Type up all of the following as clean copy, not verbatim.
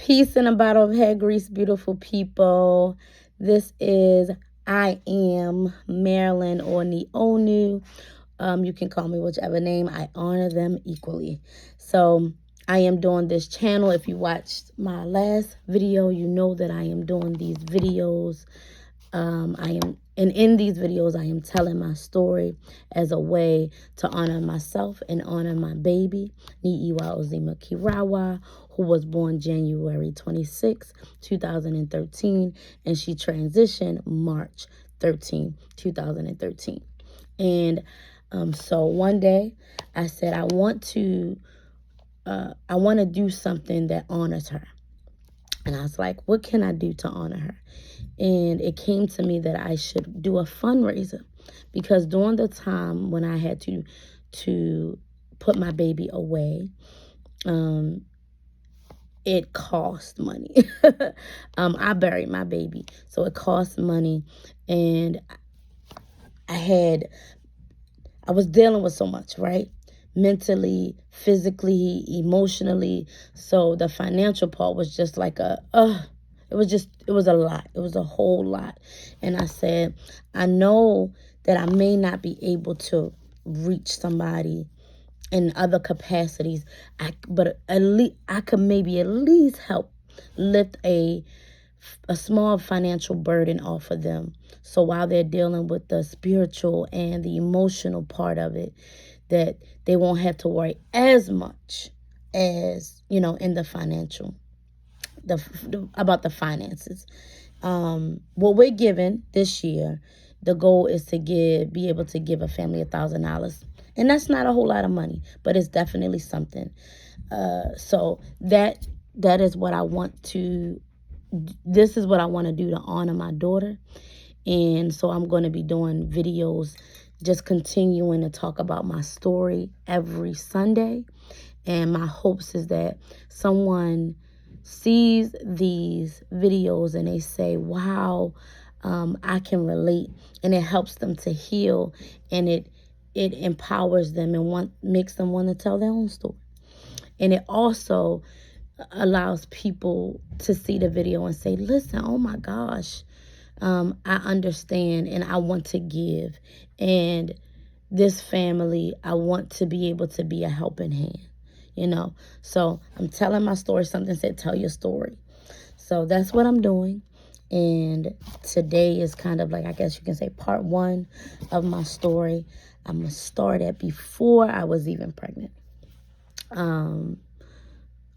Peace in a bottle of hair grease, beautiful people. This is I Am Marilyn or Neonu. You can call me whichever name. I honor them equally. So I am doing this channel. If you watched my last video, you know that I am doing these videos. In these videos, I am telling my story as a way to honor myself and honor my baby, Niiwa Ozima Kirawa, who was born January 26, 2013, and she transitioned March 13, 2013. And so one day I said, I want to do something that honors her. And I was like, what can I do to honor her? And it came to me that I should do a fundraiser, because during the time when I had to put my baby away, it cost money. I buried my baby, so it cost money, and I was dealing with so much, right? Mentally, physically, emotionally. So the financial part was just like it was a lot. It was a whole lot. And I said, I know that I may not be able to reach somebody in other capacities, but at least I could maybe at least help lift a small financial burden off of them. So while they're dealing with the spiritual and the emotional part of it, that they won't have to worry as much as, in the financial, about the finances. What we're giving this year, the goal is to be able to give a family $1,000. And that's not a whole lot of money, but it's definitely something. So that is what I want to, this is what I want to do to honor my daughter. And so I'm going to be doing videos, just continuing to talk about my story every Sunday. And my hopes is that someone sees these videos and they say, wow, I can relate, and it helps them to heal, and it empowers them and makes them want to tell their own story. And it also allows people to see the video and say, listen, oh my gosh, I understand and I want to give. And this family, I want to be able to be a helping hand, So I'm telling my story. Something said, tell your story. So that's what I'm doing. And today is kind of like, I guess you can say, part one of my story. I'm going to start at before I was even pregnant.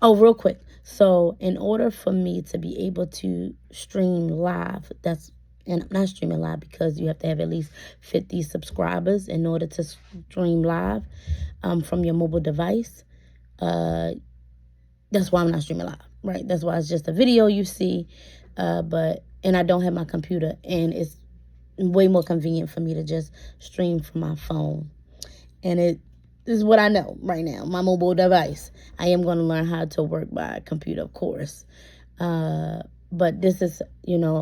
Real quick. So in order for me to be able to stream live, and not streaming live because you have to have at least 50 subscribers in order to stream live from your mobile device. That's why I'm not streaming live, right? That's why it's just a video you see. And I don't have my computer, and it's way more convenient for me to just stream from my phone. And this is what I know right now, my mobile device. I am going to learn how to work by computer, of course. But this is,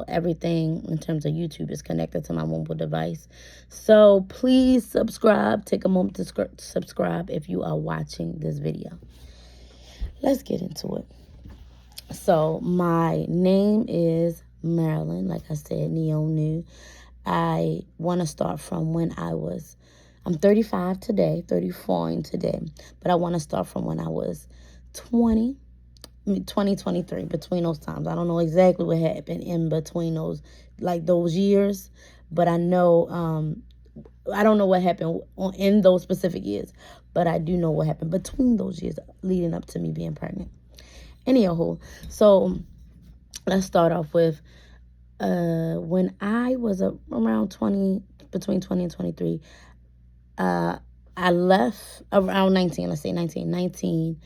everything in terms of YouTube is connected to my mobile device. So please subscribe. Take a moment to subscribe if you are watching this video. Let's get into it. So my name is Marilyn, like I said, Neonu. I want to start from when I'm 35 today, 34 today, but I want to start from when I was 2023, between those times. I don't know exactly what happened in between those years, but I know, I don't know what happened in those specific years, but I do know what happened between those years leading up to me being pregnant. Anyhow, so let's start off with when I was around between 20 and 23, I left around 19, let's say 19.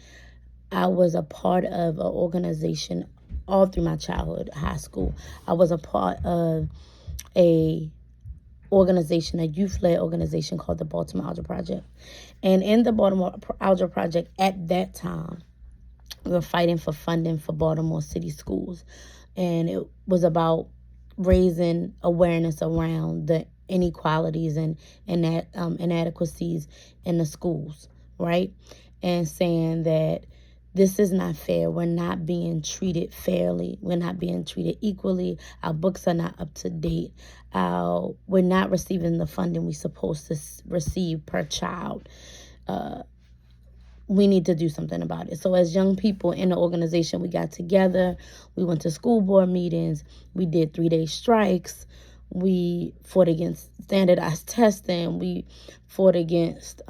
I was a part of an organization all through my childhood, high school. I was a part of a youth-led organization called the Baltimore Algebra Project. And in the Baltimore Algebra Project at that time, we were fighting for funding for Baltimore City schools. And it was about raising awareness around the inequalities and inadequacies in the schools, right? And saying that this is not fair. We're not being treated fairly. We're not being treated equally. Our books are not up to date. We're not receiving the funding we're supposed to receive per child. We need to do something about it. So as young people in the organization, we got together. We went to school board meetings. We did 3-day strikes. We fought against standardized testing. We fought against,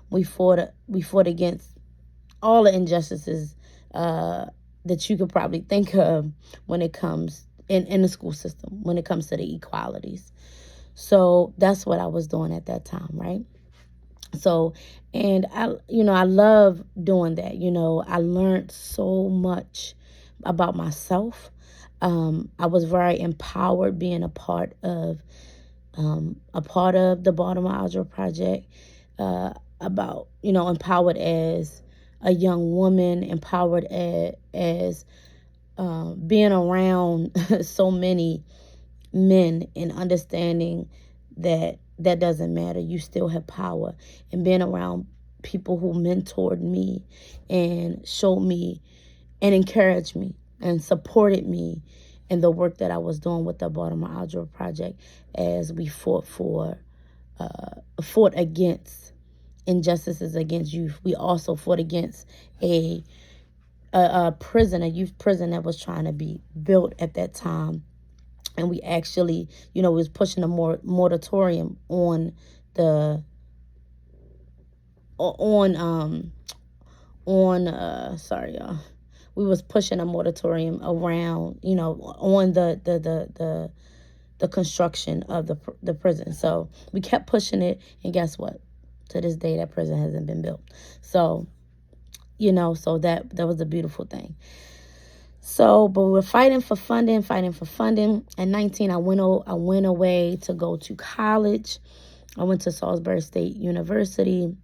we fought against all the injustices that you could probably think of when it comes in the school system, when it comes to the equalities. So that's what I was doing at that time, right? So, and I love doing that. I learned so much about myself. I was very empowered being a part of the Baltimore Algebra Project. Empowered as a young woman, empowered as being around so many men and understanding that doesn't matter. You still have power. And being around people who mentored me and showed me and encouraged me and supported me in the work that I was doing with the Baltimore Algebra Project as we fought against injustices against youth. We also fought against a youth prison that was trying to be built at that time. And we actually, was pushing a moratorium on the sorry y'all. We was pushing a moratorium around, on the construction of the prison. So we kept pushing it, and guess what? To this day, that prison hasn't been built. So, so that was a beautiful thing. So, but we were fighting for funding. At 19, I went away to go to college. I went to Salisbury State University.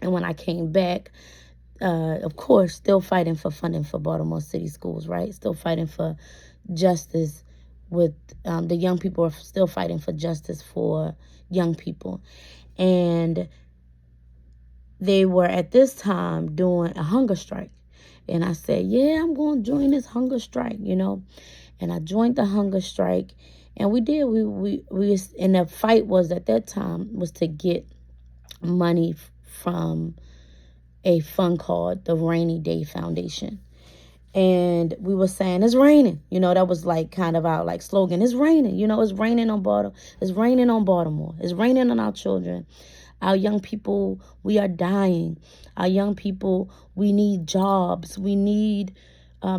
And when I came back, of course, still fighting for funding for Baltimore City schools, right? Still fighting for justice with the young people are still fighting for justice for young people. And they were at this time doing a hunger strike. And I said, yeah, I'm going to join this hunger strike, And I joined the hunger strike. And we did. We and the fight was at that time was to get money from a fund called the Rainy Day Foundation. And we were saying, it's raining. That was like kind of our like slogan. It's raining. It's raining on Baltimore. It's raining on Baltimore. It's raining on our children. Our young people, we are dying. Our young people, we need jobs. We need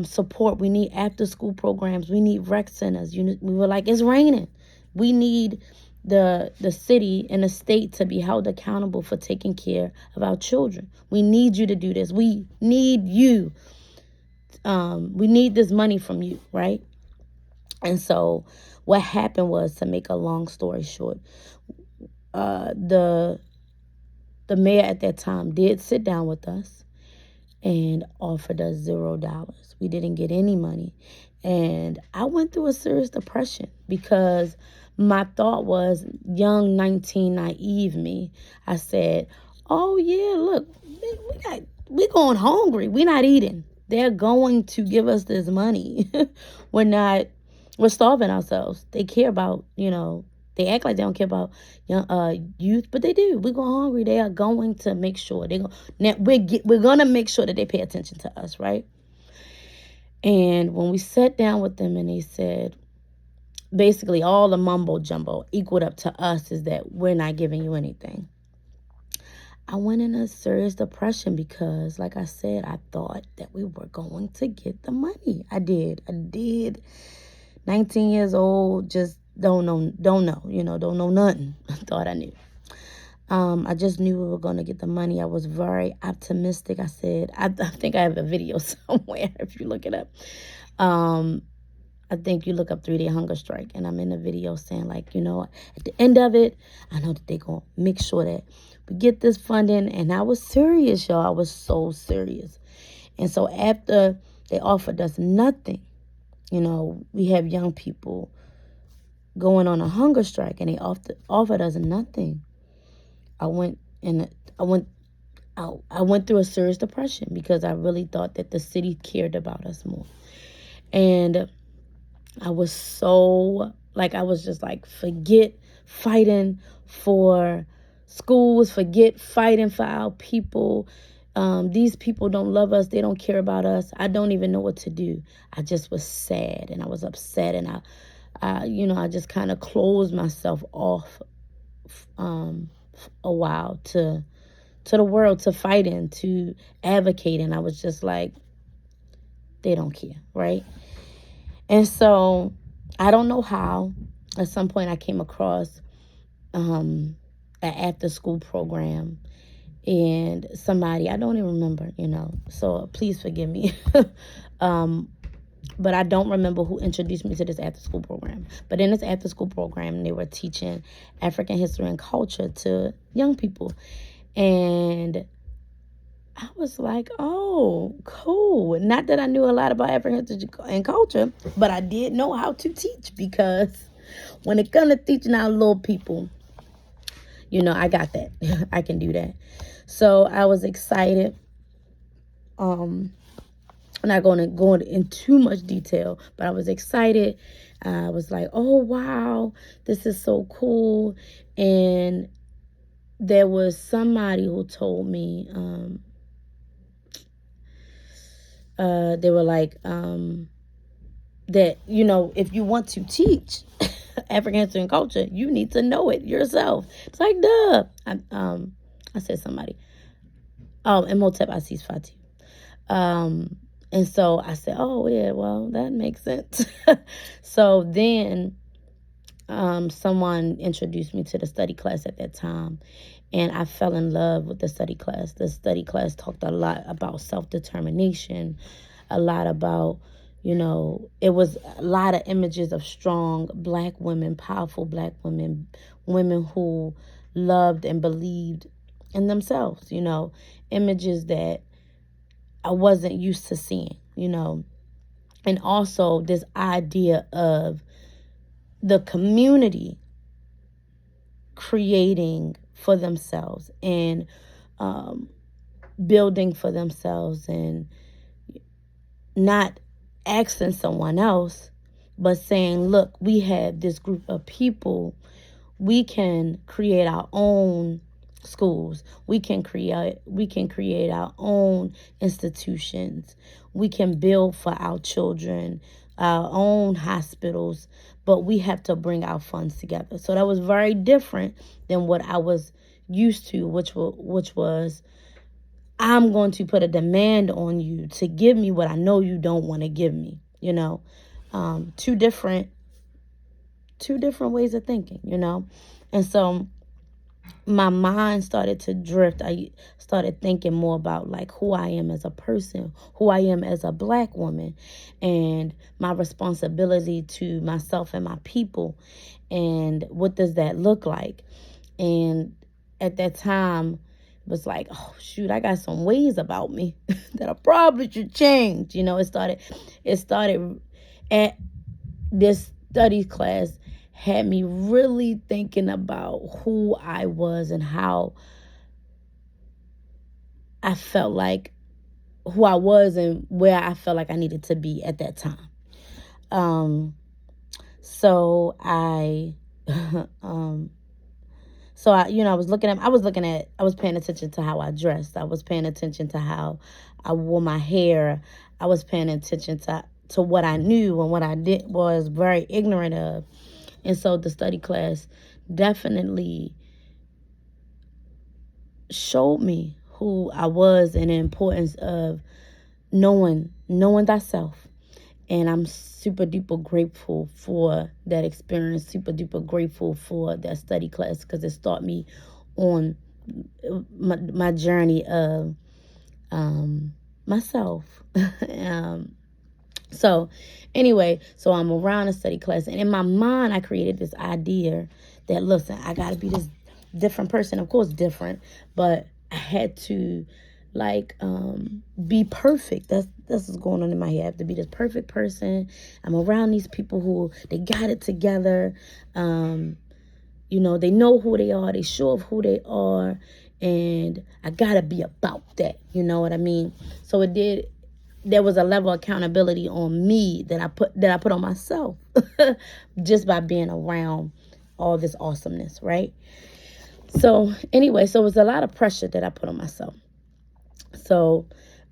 support. We need after-school programs. We need rec centers. We were like, it's raining. We need the city and the state to be held accountable for taking care of our children. We need you to do this. We need you. We need this money from you, right? And so what happened was, to make a long story short, the mayor at that time did sit down with us and offered us $0. We didn't get any money. And I went through a serious depression because my thought was, young, 19, naive me. I said, oh, yeah, look, we're going hungry. We're not eating. They're going to give us this money. We're starving ourselves. They care about, they act like they don't care about young youth, but they do. We're going hungry. They are going to make sure we're gonna make sure that they pay attention to us, right? And when we sat down with them and they said, basically all the mumbo jumbo equaled up to us is that we're not giving you anything. I went in a serious depression because, like I said, I thought that we were going to get the money. I did. 19 years old, just don't know, don't know nothing. I thought I knew. I just knew we were going to get the money. I was very optimistic. I said, I think I have a video somewhere if you look it up. I think you look up 3-day hunger strike, and I'm in the video saying, like, at the end of it, I know that they're going to make sure that we get this funding. And I was serious, y'all. I was so serious. And so after they offered us nothing, we have young people going on a hunger strike, and they offered us nothing. I I went through a serious depression because I really thought that the city cared about us more. And I was so, like, I was just like, forget fighting for schools, forget fighting for our people. These people don't love us. They don't care about us. I don't even know what to do. I just was sad and I was upset, and I just kind of closed myself off a while to the world, to fighting, to advocating. I was just like, they don't care, right? And so I don't know how. At some point I came across an after school program, and somebody, I don't even remember, so please forgive me. But I don't remember who introduced me to this after school program. But in this after school program, they were teaching African history and culture to young people. And I was like, oh, cool. Not that I knew a lot about African history and culture, but I did know how to teach, because when it comes to teaching our little people, I got that. I can do that. So I was excited. I'm not going to go in too much detail, but I was excited. I was like, oh, wow, this is so cool. And there was somebody who told me, they were like, that, if you want to teach African history and culture, you need to know it yourself. It's like, duh. I said somebody. Oh, Imhotep Asis Fati. And so I said, oh, yeah, well, that makes sense. So then someone introduced me to the study class at that time, and I fell in love with the study class. The study class talked a lot about self-determination, a lot about, it was a lot of images of strong Black women, powerful Black women, women who loved and believed in themselves, images that I wasn't used to seeing, and also this idea of the community creating for themselves and building for themselves, and not asking someone else, but saying, look, we have this group of people. We can create our own schools. We can create our own institutions. We can build for our children, our own hospitals, but we have to bring our funds together. So that was very different than what I was used to, which was I'm going to put a demand on you to give me what I know you don't want to give me. Two different ways of thinking. And so my mind started to drift. I started thinking more about like who I am as a person, who I am as a Black woman, and my responsibility to myself and my people, and what does that look like. And at that time, it was like, oh shoot, I got some ways about me that I probably should change. It started at this study class, had me really thinking about who I was and how I felt like who I was and where I felt like I needed to be at that time. So I I was paying attention to how I dressed. I was paying attention to how I wore my hair. I was paying attention to what I knew, and what I was very ignorant of. And so the study class definitely showed me who I was and the importance of knowing thyself. And I'm super duper grateful for that experience, super duper grateful for that study class, because it started me on my journey of myself. So anyway, so I'm around a study class, and in my mind, I created this idea that, listen, I got to be this different person. Of course, different, but I had to be perfect. That's what's going on in my head. I have to be this perfect person. I'm around these people who they got it together. They know who they are. They sure of who they are, and I gotta be about that. You know what I mean? So there was a level of accountability on me that I put on myself just by being around all this awesomeness, right? So anyway, so it was a lot of pressure that I put on myself. So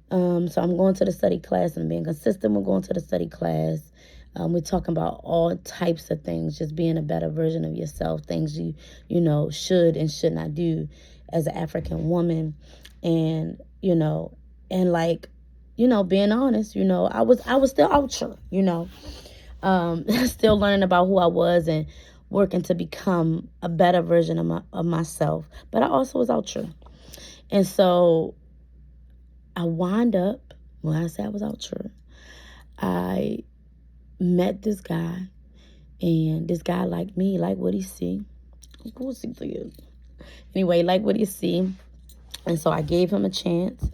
so I'm going to the study class and being consistent with going to the study class. We're talking about all types of things, just being a better version of yourself, things you know should and should not do as an African woman, and and like being honest, I was still out here, still learning about who I was and working to become a better version of myself. But I also was out here, and so I wind up when I say I was out here, I met this guy, and this guy liked me, like what he see. Anyway, like what he see, and so I gave him a chance,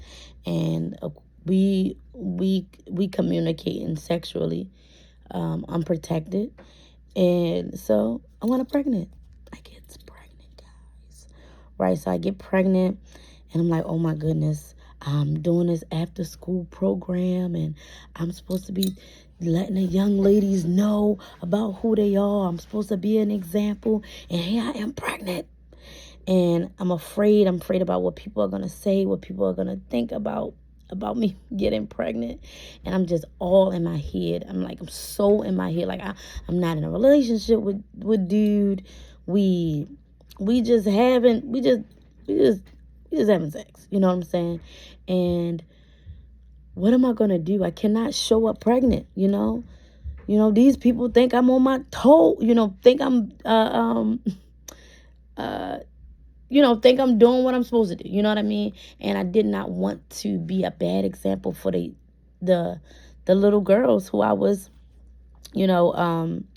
and we communicating sexually, unprotected, and so I want pregnant. I get pregnant, guys, right? So I get pregnant, and I'm like, oh my goodness, I'm doing this after school program, and I'm supposed to be letting the young ladies know about who they are. I'm supposed to be an example, and here I am pregnant. And I'm afraid about what people are going to say, what people are going to think about me getting pregnant. And I'm just all in my head. I'm so in my head. Like I'm not in a relationship with dude. We just having sex. You know what I'm saying? And what am I going to do? I cannot show up pregnant, these people think I'm on my toe, think I'm think I'm doing what I'm supposed to do. You know what I mean? And I did not want to be a bad example for the little girls who I was,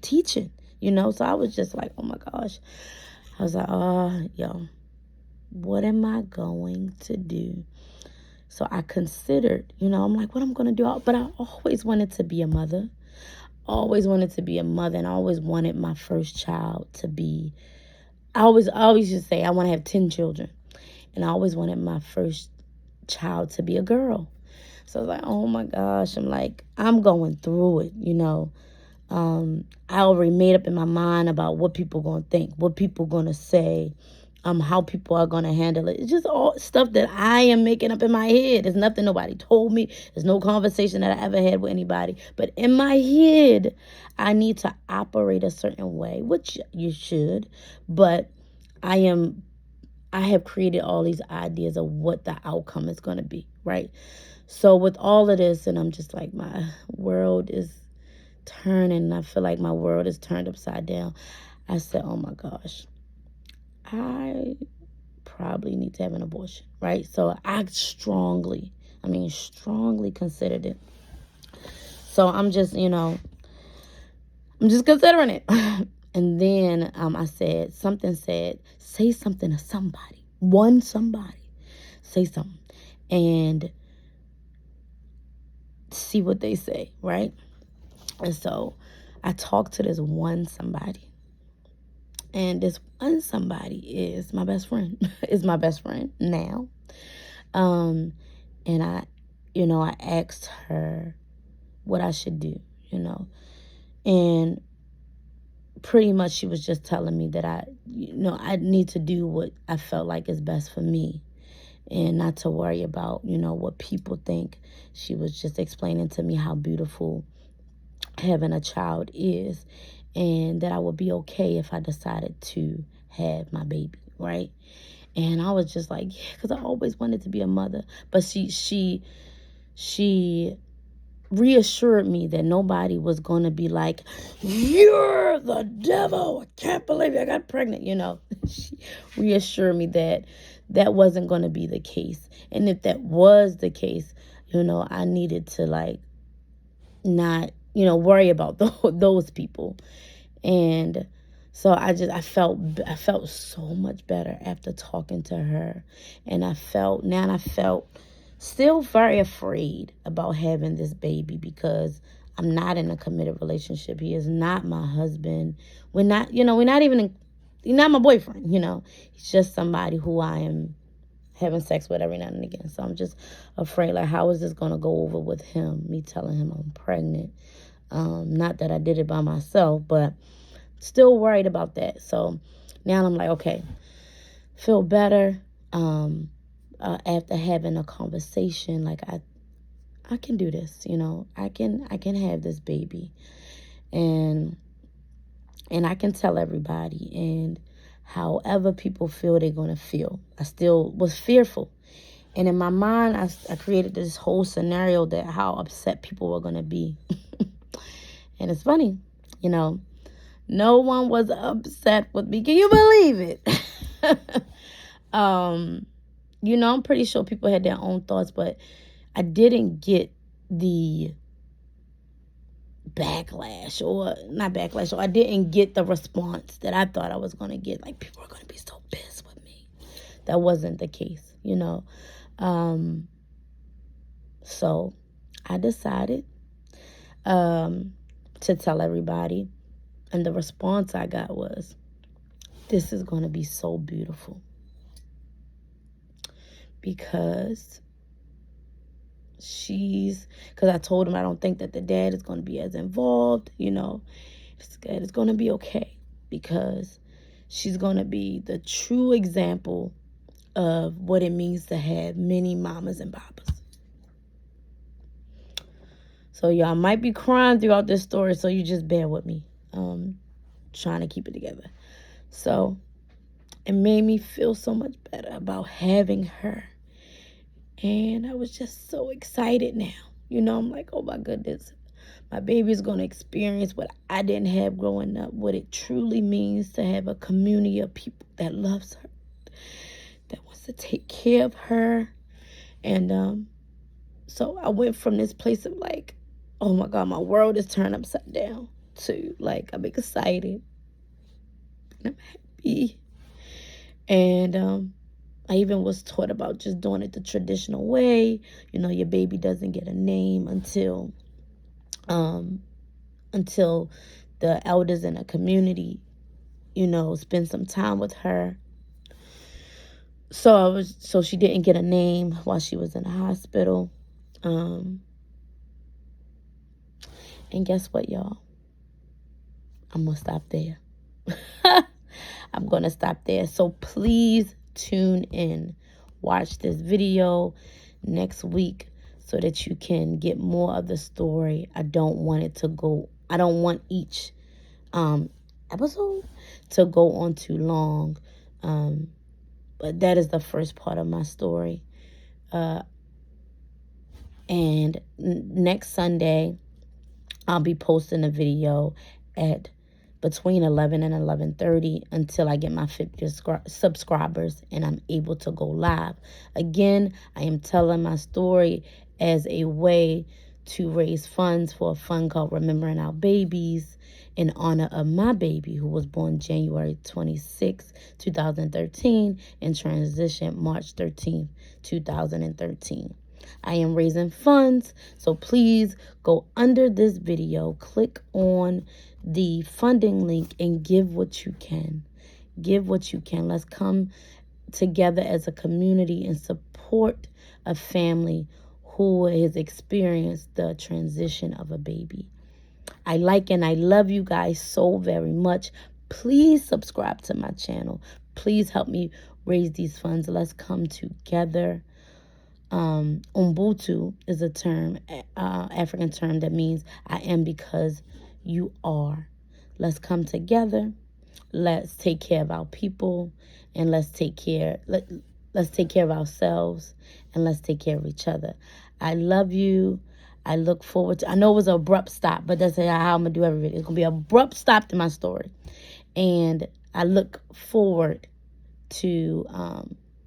teaching, So I was just like, oh my gosh. I was like, oh, yo, what am I going to do? So I considered, I'm like, what I'm going to do? But I always wanted to be a mother. Always wanted to be a mother, and I always wanted my first child to be, I always just say I want to have 10 children. And I always wanted my first child to be a girl. So I was like, oh my gosh, I'm going through it, I already made up in my mind about what people going to think, what people going to say, how people are going to handle it. It's just all stuff that I am making up in my head. There's nothing nobody told me. There's no conversation that I ever had with anybody. But in my head, I need to operate a certain way, which you should. But I have created all these ideas of what the outcome is going to be, right? So with all of this, and I'm just like, my world is turning. I feel like my world is turned upside down. I said, oh my gosh, I probably need to have an abortion, right? So I strongly considered it. So I'm just considering it. And then I said, say something to somebody. Say something. And see what they say, right? And so I talked to this one somebody. And this one somebody is my best friend. Is my best friend now. And I asked her what I should do, And pretty much she was just telling me that I need to do what I felt like is best for me and not to worry about, what people think. She was just explaining to me how beautiful having a child is, and that I would be okay if I decided to have my baby, right? And I was just like, yeah, because I always wanted to be a mother. But she reassured me that nobody was going to be like, you're the devil. I can't believe I got pregnant, She reassured me that that wasn't going to be the case. And if that was the case, I needed to not, worry about those people. And so I felt so much better after talking to her. And I felt still very afraid about having this baby because I'm not in a committed relationship. He is not my husband. We're not even he's not my boyfriend, He's just somebody who I am having sex with every now and again. So I'm just afraid, like, how is this going to go over with him, me telling him I'm pregnant? Not that I did it by myself, but still worried about that. So now I'm like, okay, feel better after having a conversation. Like, I can do this, you know. I can have this baby, and I can tell everybody, and however people feel, they're going to feel. I still was fearful. And in my mind, I created this whole scenario that how upset people were going to be. And it's funny, you know, no one was upset with me. Can you believe it? You know, I'm pretty sure people had their own thoughts, but I didn't get the backlash, or not backlash, or I didn't get the response that I thought I was going to get. Like, people are going to be so pissed with me. That wasn't the case, you know. So I decided to tell everybody, and the response I got was, this is going to be so beautiful, because I told him I don't think that the dad is going to be as involved, you know. It's going to be okay, because she's going to be the true example of what it means to have many mamas and papas. So y'all might be crying throughout this story, so you just bear with me. Trying to keep it together. So it made me feel so much better about having her. And I was just so excited now. You know, I'm like, oh my goodness, my baby's going to experience what I didn't have growing up, what it truly means to have a community of people that loves her, that wants to take care of her. And so I went from this place of like, oh my God, my world is turned upside down, to like, I'm excited and I'm happy. And I even was taught about just doing it the traditional way. You know, your baby doesn't get a name until the elders in the community, you know, spend some time with her. So she didn't get a name while she was in the hospital. And guess what, y'all? I'm going to stop there. I'm going to stop there. So please tune in. Watch this video next week so that you can get more of the story. I don't want each episode to go on too long. But that is the first part of my story. And next Sunday, I'll be posting a video at between 11 and 11:30 until I get my 50 subscribers and I'm able to go live. Again, I am telling my story as a way to raise funds for a fund called Remembering Our Babies, in honor of my baby, who was born January 26, 2013 and transitioned March 13, 2013. I am raising funds, so please go under this video, click on the funding link, and give what you can. Give what you can. Let's come together as a community and support a family who has experienced the transition of a baby. I like and I love you guys so very much. Please subscribe to my channel. Please help me raise these funds. Let's come together. Ubuntu is a term, African term that means I am because you are. Let's come together. Let's take care of our people, and let's take care of ourselves, and let's take care of each other. I love you. I look forward to, I know it was an abrupt stop, but that's how I'm going to do every video. It's going to be an abrupt stop to my story. And I look forward to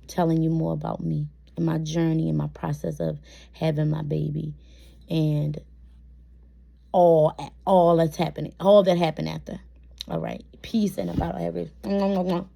telling you more about me and my journey and my process of having my baby, and all that's happening, all that happened after. All right. Peace and about everything.